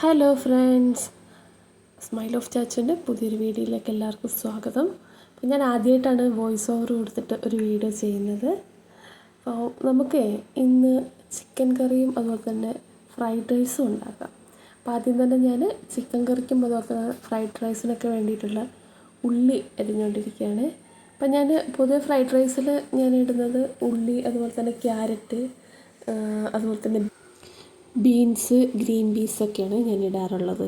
Hello friends, smile of ചാച്ചൻ്റെ പുതിയൊരു വീഡിയോയിലേക്ക് എല്ലാവർക്കും സ്വാഗതം. അപ്പോൾ ഞാൻ ആദ്യമായിട്ടാണ് വോയിസ് ഓവർ കൊടുത്തിട്ട് ഒരു വീഡിയോ ചെയ്യുന്നത്. അപ്പോൾ നമുക്ക് ഇന്ന് ചിക്കൻ കറിയും അതുപോലെ തന്നെ ഫ്രൈഡ് റൈസും ഉണ്ടാക്കാം. അപ്പോൾ ആദ്യം തന്നെ ഞാൻ ചിക്കൻ കറിക്കും അതുപോലെ തന്നെ ഫ്രൈഡ് റൈസിനൊക്കെ വേണ്ടിയിട്ടുള്ള ഉള്ളി അരിഞ്ഞുകൊണ്ടിരിക്കുകയാണ്. അപ്പോൾ ഞാൻ പൊതുവെ ഫ്രൈഡ് റൈസിൽ ഞാൻ ഇടുന്നത് ഉള്ളി, അതുപോലെ തന്നെ ക്യാരറ്റ്, അതുപോലെ തന്നെ ബീൻസ്, ഗ്രീൻ പീസൊക്കെയാണ് ഞാൻ ഇടാറുള്ളത്.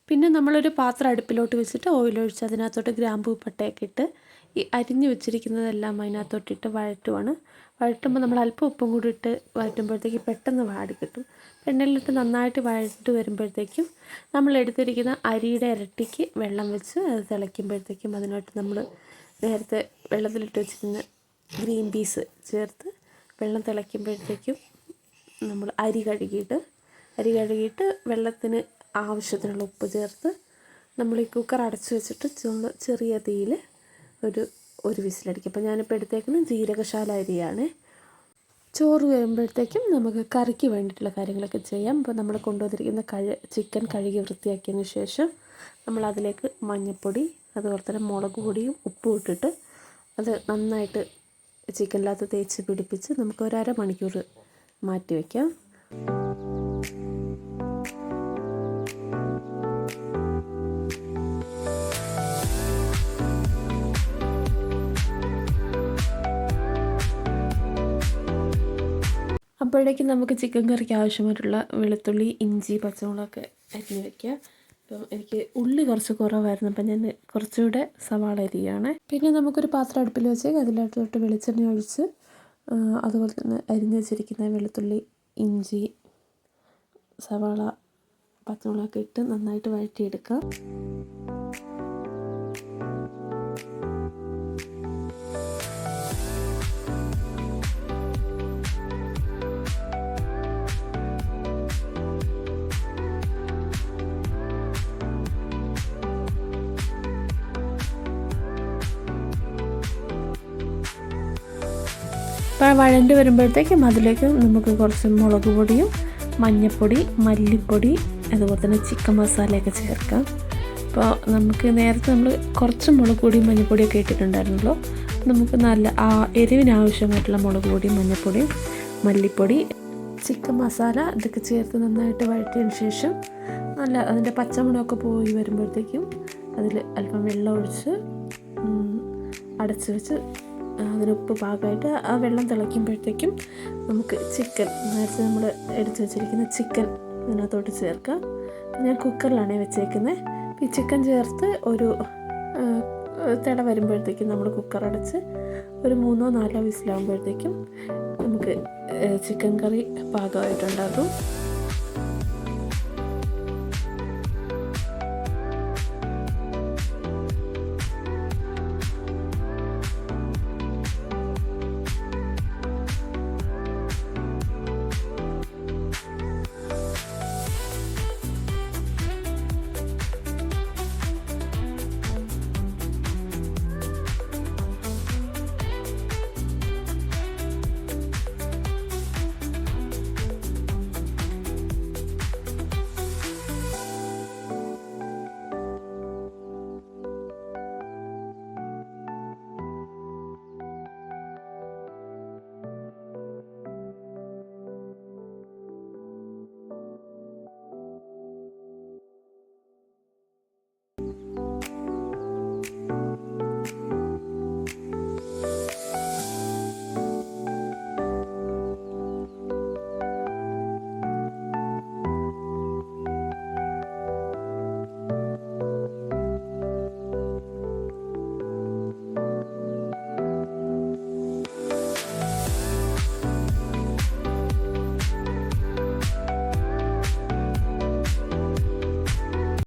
പിന്നെ നമ്മളൊരു പാത്രം അടുപ്പിലോട്ട് വെച്ചിട്ട് ഓയിലൊഴിച്ച് അതിനകത്തോട്ട് ഗ്രാമ്പൂ പട്ടയൊക്കെ ഇട്ട് ഈ അരിഞ്ഞു വെച്ചിരിക്കുന്നതെല്ലാം അതിനകത്തോട്ടിട്ട് വഴറ്റുമ്പോൾ നമ്മൾ അല്പം ഉപ്പും കൂടി ഇട്ട് വഴറ്റുമ്പോഴത്തേക്ക് പെട്ടെന്ന് വാടി കിട്ടും. എണ്ണയിലിട്ട് നന്നായിട്ട് വഴറ്റ് വരുമ്പോഴത്തേക്കും നമ്മൾ എടുത്തിരിക്കുന്ന അരിയുടെ ഇരട്ടിക്ക് വെള്ളം വെച്ച് അത് തിളയ്ക്കുമ്പോഴത്തേക്കും അതിനോട്ട് നമ്മൾ നേരത്തെ വെള്ളത്തിലിട്ട് വെച്ചിരുന്ന ഗ്രീൻ പീസ് ചേർത്ത് വെള്ളം തിളയ്ക്കുമ്പോഴത്തേക്കും നമ്മൾ അരി കഴുകിയിട്ട് വെള്ളത്തിന് ആവശ്യത്തിനുള്ള ഉപ്പ് ചേർത്ത് നമ്മൾ ഈ കുക്കർ അടച്ചു വെച്ചിട്ട് ചെറിയ തീയിൽ ഒരു വിസിലടിക്കും. അപ്പോൾ ഞാനിപ്പോൾ എടുത്തേക്കുന്നത് ജീരകശാല അരിയാണ്. ചോറ് വരുമ്പോഴത്തേക്കും നമുക്ക് കറിക്ക് വേണ്ടിയിട്ടുള്ള കാര്യങ്ങളൊക്കെ ചെയ്യാം. അപ്പോൾ നമ്മൾ കൊണ്ടുവന്നിരിക്കുന്ന ചിക്കൻ കഴുകി വൃത്തിയാക്കിയതിന് ശേഷം നമ്മൾ അതിലേക്ക് മഞ്ഞൾപ്പൊടി, അതുപോലെ തന്നെ മുളക് പൊടിയും ഉപ്പും ഇട്ടിട്ട് അത് നന്നായിട്ട് ചിക്കനിനകത്ത് തേച്ച് പിടിപ്പിച്ച് നമുക്ക് ഒരു അരമണിക്കൂർ മാറ്റി വയ്ക്കാം. അപ്പോഴേക്കും നമുക്ക് ചിക്കൻ കറിക്ക് ആവശ്യമായിട്ടുള്ള വെളുത്തുള്ളി, ഇഞ്ചി, പച്ചമുളകൊക്കെ അരിഞ്ഞ് വയ്ക്കുക. അപ്പം എനിക്ക് ഉള്ളി കുറച്ച് കുറവായിരുന്നു, അപ്പം ഞാൻ കുറച്ചുകൂടെ സവാള അരിയാണ്. പിന്നെ നമുക്കൊരു പാത്രം അടുപ്പിൽ വെച്ച് അതിലോട്ട് വെളിച്ചെണ്ണ ഒഴിച്ച് അതുപോലെ തന്നെ അരിഞ്ഞ് വെച്ചിരിക്കുന്ന വെളുത്തുള്ളി, ഇഞ്ചി, സവാള, പച്ചമുളകൊക്കെ ഇട്ട് നന്നായിട്ട് വഴറ്റിയെടുക്കുക. അപ്പോൾ വഴണ്ട് വരുമ്പോഴത്തേക്കും അതിലേക്ക് നമുക്ക് കുറച്ച് മുളക് പൊടിയും മഞ്ഞൾപ്പൊടി, മല്ലിപ്പൊടി, അതുപോലെ തന്നെ ചിക്കൻ മസാലയൊക്കെ ചേർക്കാം. അപ്പോൾ നമുക്ക് നേരത്തെ നമ്മൾ കുറച്ച് മുളക് പൊടിയും മഞ്ഞൾപ്പൊടിയൊക്കെ ഇട്ടിട്ടുണ്ടായിരുന്നല്ലോ. നമുക്ക് നല്ല എരിവിനാവശ്യമായിട്ടുള്ള മുളക് പൊടിയും മഞ്ഞൾപ്പൊടിയും മല്ലിപ്പൊടി, ചിക്കൻ മസാല ഇതൊക്കെ ചേർത്ത് നന്നായിട്ട് വഴറ്റിയതിന് ശേഷം അതിൻ്റെ പച്ചമണമൊക്കെ പോയി വരുമ്പോഴത്തേക്കും അതിൽ അല്പം വെള്ളം ഒഴിച്ച് അടച്ച് വെച്ച് അതിനുപ്പ് പാകമായിട്ട് ആ വെള്ളം തിളയ്ക്കുമ്പോഴത്തേക്കും നമുക്ക് നേരത്തെ നമ്മൾ എടുത്ത് വെച്ചിരിക്കുന്ന ചിക്കൻ ഇതിനകത്തോട്ട് ചേർക്കാം. ഞാൻ കുക്കറിലാണ് വെച്ചേക്കുന്നത്. ഈ ചിക്കൻ ചേർത്ത് ഒരു തിള വരുമ്പോഴത്തേക്കും നമ്മൾ കുക്കർ അടച്ച് ഒരു 3-4 വിസിലാകുമ്പോഴത്തേക്കും നമുക്ക് ചിക്കൻ കറി പാകമായിട്ടുണ്ടാകും.